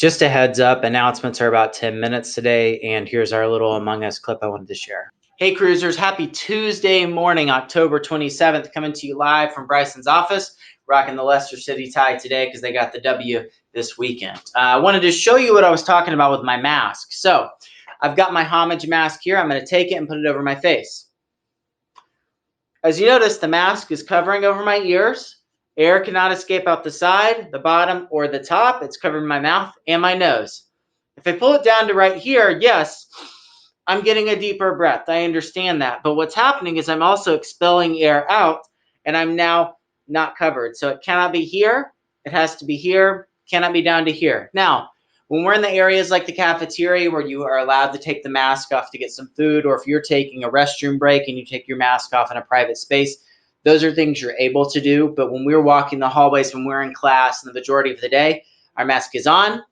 Just a heads up, announcements are about 10 minutes today, and here's our little Among Us clip I wanted to share. Hey cruisers, happy Tuesday morning, October 27th, coming to you live from Bryson's office, rocking the Leicester City tie today because they got the W this weekend. I wanted to show you what I was talking about with my mask. So I've got my homage mask here. I'm going to take it and put it over my face. As you notice, the mask is covering over my ears. Air cannot escape out the side, the bottom, or the top. It's covering my mouth and my nose. If I pull it down to right here, yes, I'm getting a deeper breath. I understand that. But what's happening is I'm also expelling air out, and I'm now not covered. So it cannot be here. It has to be here. Cannot be down to here. Now, when we're in the areas like the cafeteria where you are allowed to take the mask off to get some food, or if you're taking a restroom break and you take your mask off in a private space, those are things you're able to do. But when we're walking the hallways, when we're in class, and the majority of the day, our mask is on,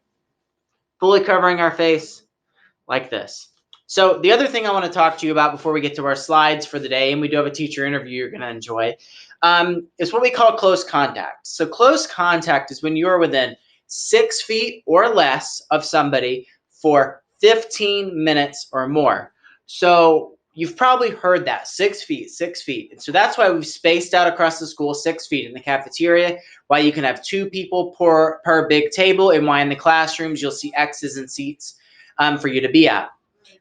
fully covering our face like this. So the other thing I want to talk to you about before we get to our slides for the day, and we do have a teacher interview you're going to enjoy, is what we call close contact. So close contact is when you're within 6 feet or less of somebody for 15 minutes or more. So you've probably heard that, 6 feet, 6 feet. And so that's why we've spaced out across the school 6 feet in the cafeteria, why you can have 2 people per big table, and why in the classrooms you'll see X's and seats for you to be at.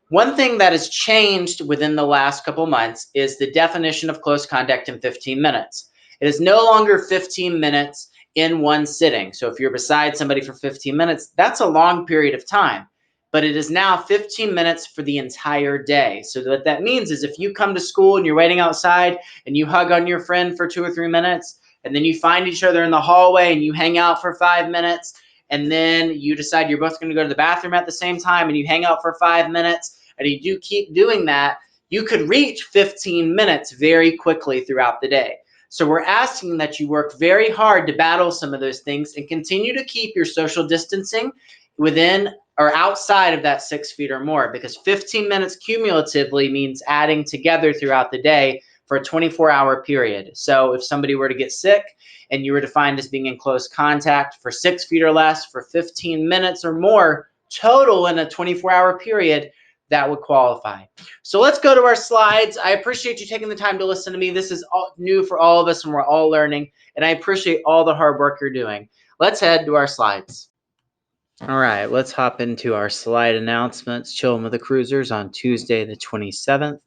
One thing that has changed within the last couple months is the definition of close contact in 15 minutes. It is no longer 15 minutes in one sitting. So if you're beside somebody for 15 minutes, that's a long period of time. But it is now 15 minutes for the entire day. So what that means is if you come to school and you're waiting outside and you hug on your friend for 2 or 3 minutes, and then you find each other in the hallway and you hang out for 5 minutes, and then you decide you're both going to go to the bathroom at the same time and you hang out for 5 minutes, and you do keep doing that, you could reach 15 minutes very quickly throughout the day. So we're asking that you work very hard to battle some of those things and continue to keep your social distancing within or outside of that 6 feet or more, because 15 minutes cumulatively means adding together throughout the day for a 24-hour period. So if somebody were to get sick and you were defined as being in close contact for 6 feet or less for 15 minutes or more total in a 24-hour period, that would qualify. So let's go to our slides. I appreciate you taking the time to listen to me. This is all new for all of us, and we're all learning, and I appreciate all the hard work you're doing. Let's head to our slides. All right, let's hop into our slide announcements. Chilling with the Cruisers on Tuesday, the 27th,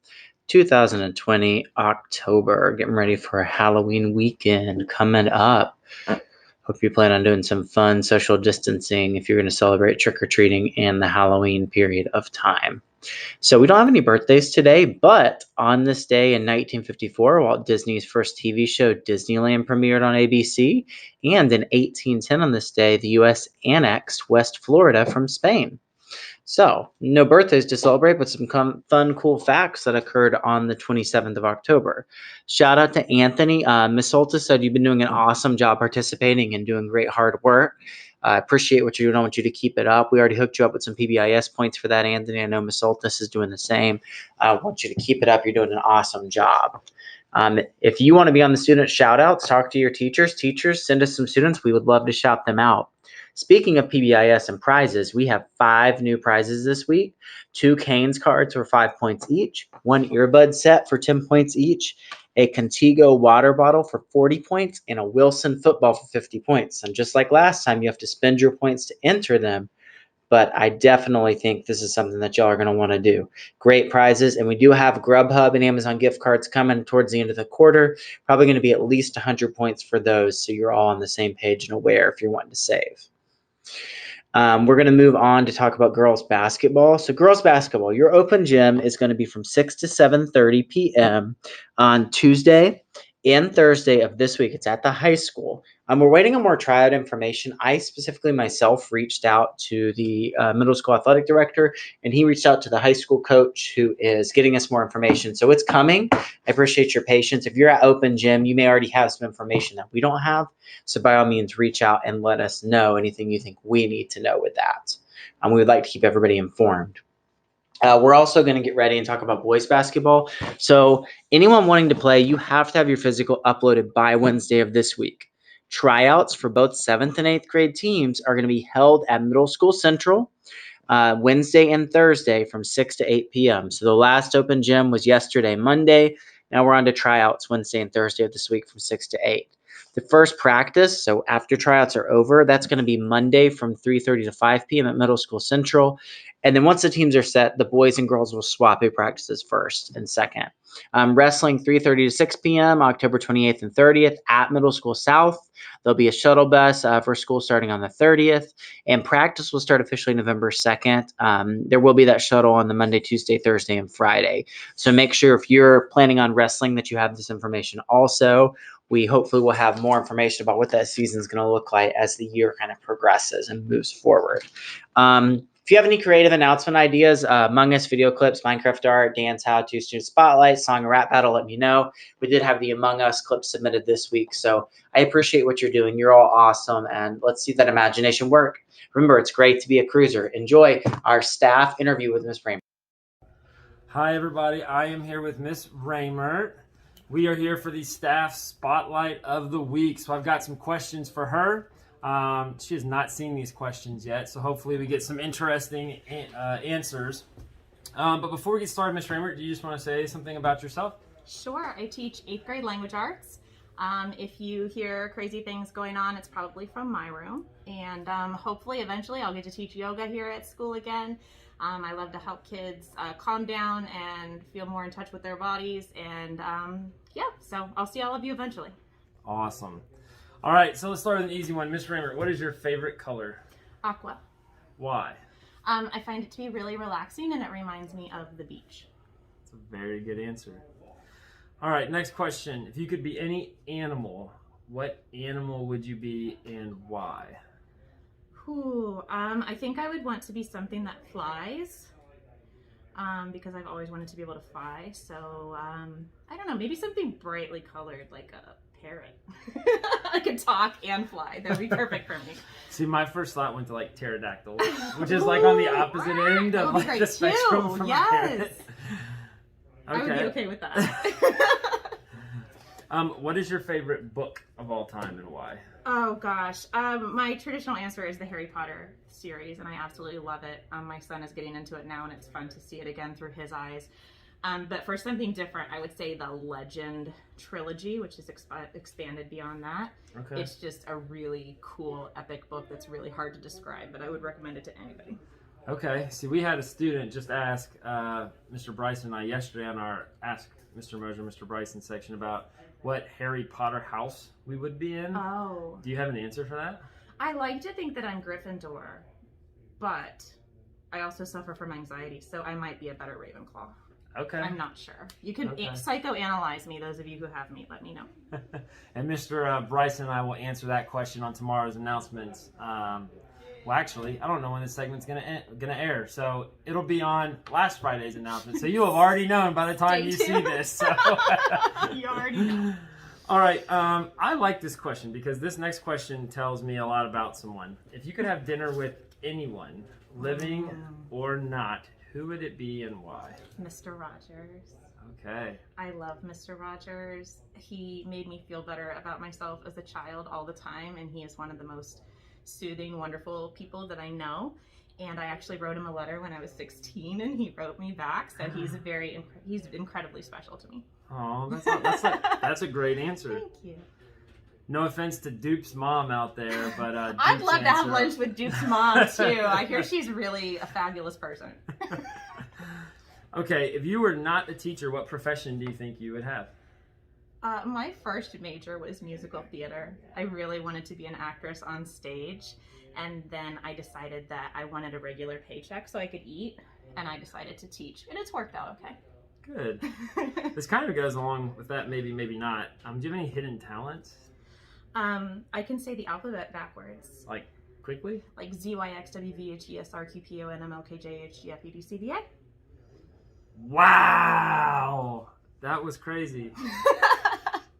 2020, October. Getting ready for a Halloween weekend coming up. Hope you plan on doing some fun social distancing if you're going to celebrate trick-or-treating and the Halloween period of time. So we don't have any birthdays today, but on this day in 1954, Walt Disney's first TV show, Disneyland, premiered on ABC. And in 1810 on this day, the U.S. annexed West Florida from Spain. So no birthdays to celebrate, but some fun, cool facts that occurred on the 27th of October. Shout out to Anthony. Miss Soltis said you've been doing an awesome job participating and doing great hard work. I appreciate what you're doing. I want you to keep it up. We already hooked you up with some PBIS points for that, Anthony. I know Miss Soltis is doing the same. I want you to keep it up. You're doing an awesome job. If you want to be on the student shout outs, talk to your teachers. Teachers, send us some students. We would love to shout them out. Speaking of PBIS and prizes, we have 5 new prizes this week. 2 Canes cards for 5 points each, 1 earbud set for 10 points each, a Contigo water bottle for 40 points, and a Wilson football for 50 points. And just like last time, you have to spend your points to enter them. But I definitely think this is something that y'all are going to want to do. Great prizes. And we do have Grubhub and Amazon gift cards coming towards the end of the quarter. Probably going to be at least 100 points for those. So you're all on the same page and aware if you're wanting to save. We're going to move on to talk about girls basketball. So girls basketball, your open gym is going to be from 6 to 7:30 p.m. on Tuesday and Thursday of this week. It's at the high school. We're waiting on more tryout information. I specifically myself reached out to the middle school athletic director, and he reached out to the high school coach who is getting us more information. So it's coming. I appreciate your patience. If you're at open gym, you may already have some information that we don't have. So by all means, reach out and let us know anything you think we need to know with that. We would like to keep everybody informed. We're also going to get ready and talk about boys basketball. So anyone wanting to play, you have to have your physical uploaded by Wednesday of this week. Tryouts for both 7th and 8th grade teams are going to be held at Middle School Central Wednesday and Thursday from 6 to 8 p.m. So the last open gym was yesterday, Monday. Now we're on to tryouts Wednesday and Thursday of this week from 6 to 8. The first practice, so after tryouts are over, that's going to be Monday from 3:30 to 5 p.m. at Middle School Central. And then once the teams are set, the boys and girls will swap who practices first and second. Wrestling 3:30 to 6 p.m. October 28th and 30th at Middle School South. There'll be a shuttle bus for school starting on the 30th, and practice will start officially November 2nd. There will be that shuttle on the Monday, Tuesday, Thursday, and Friday. So make sure if you're planning on wrestling that you have this information also. We hopefully will have more information about what that season is going to look like as the year kind of progresses and moves forward. If you have any creative announcement ideas, Among Us video clips, Minecraft art, dance, how-to, student spotlight, song and rap battle, let me know. We did have the Among Us clip submitted this week, so I appreciate what you're doing. You're all awesome, and let's see that imagination work. Remember, it's great to be a cruiser. Enjoy our staff interview with Ms. Rehmert. Hi, everybody. I am here with Miss Rehmert. We are here for the staff spotlight of the week. So I've got some questions for her. She has not seen these questions yet, so hopefully we get some interesting answers. But before we get started, Miss Rehmert, do you just want to say something about yourself? Sure. I teach 8th grade language arts. If you hear crazy things going on, it's probably from my room. And hopefully, eventually, I'll get to teach yoga here at school again. I love to help kids calm down and feel more in touch with their bodies. And yeah, so I'll see all of you eventually. Awesome. All right, so let's start with an easy one. Miss Rehmert, what is your favorite color? Aqua. Why? I find it to be really relaxing, and it reminds me of the beach. That's a very good answer. All right, next question. If you could be any animal, what animal would you be and why? I think I would want to be something that flies, because I've always wanted to be able to fly. So I don't know, maybe something brightly colored like a parrot. I could talk and fly. That would be perfect for me. See, my first thought went to like pterodactyl, which is like on the opposite end of like the spectrum from a parrot. Okay. I would be okay with that. What is your favorite book of all time and why? Oh gosh, my traditional answer is the Harry Potter series, and I absolutely love it. My son is getting into it now, and it's fun to see it again through his eyes. But for something different, I would say the Legend trilogy, which is expanded beyond that. Okay. It's just a really cool, epic book that's really hard to describe, but I would recommend it to anybody. Okay. See, we had a student just ask Mr. Bryson and I yesterday on our Ask Mr. Moser, Mr. Bryson section about what Harry Potter house we would be in. Oh. Do you have an answer for that? I like to think that I'm Gryffindor, but I also suffer from anxiety, so I might be a better Ravenclaw. Okay. I'm not sure. You can psychoanalyze me, those of you who have me, let me know. And Mr. Bryson and I will answer that question on tomorrow's announcements. Well, actually, I don't know when this segment's gonna air, so it'll be on last Friday's announcement. So you'll have already known by the time you see this. So. You already know. All right, I like this question because this next question tells me a lot about someone. If you could have dinner with anyone, living or not, who would it be and why? Mr. Rogers. Okay. I love Mr. Rogers. He made me feel better about myself as a child all the time, and he is one of the most soothing, wonderful people that I know. And I actually wrote him a letter when I was 16, and he wrote me back. So he's he's incredibly special to me. Oh, that's a great answer. Thank you. No offense to Dupe's mom out there, but I'd love to have lunch with Dupe's mom too. I hear she's really a fabulous person. Okay, if you were not a teacher, what profession do you think you would have? My first major was musical theater. I really wanted to be an actress on stage, and then I decided that I wanted a regular paycheck so I could eat, and I decided to teach, and it's worked out okay. Good. This kind of goes along with that, maybe not. Do you have any hidden talents? I can say the alphabet backwards. Like, quickly? Like ZYXWVHESRQPONMLKJHGFEDCVA. Wow! That was crazy.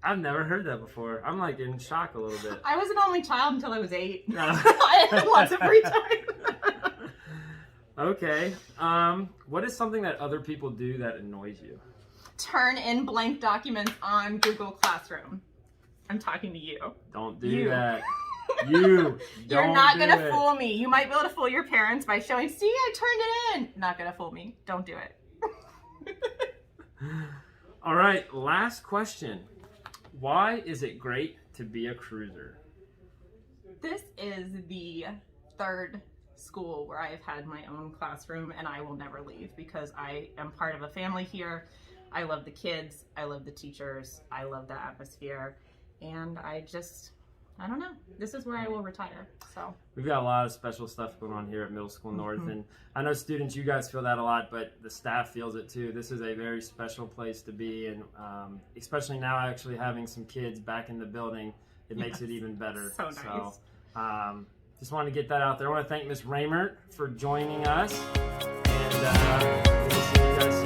I've never heard that before. I'm like in shock a little bit. I was an only child until I was 8. I had lots of free time. Okay. What is something that other people do that annoys you? Turn in blank documents on Google Classroom. I'm talking to you. Don't do You. that. You're not do gonna it. fool me. You might be able to fool your parents by showing, see, I turned it in. Not gonna fool me. Don't do it. All right, last question. Why is it great to be a cruiser? This is the third school where I've had my own classroom, and I will never leave because I am part of a family here. I love the kids, I love the teachers, I love the atmosphere, and I don't know. This is where I will retire. So We've got a lot of special stuff going on here at Middle School North, and I know students, you guys feel that a lot, but the staff feels it too. This is a very special place to be, and especially now actually having some kids back in the building, it makes it even better. So nice. So just wanted to get that out there. I want to thank Miss Rehmert for joining us, and we'll see you guys soon.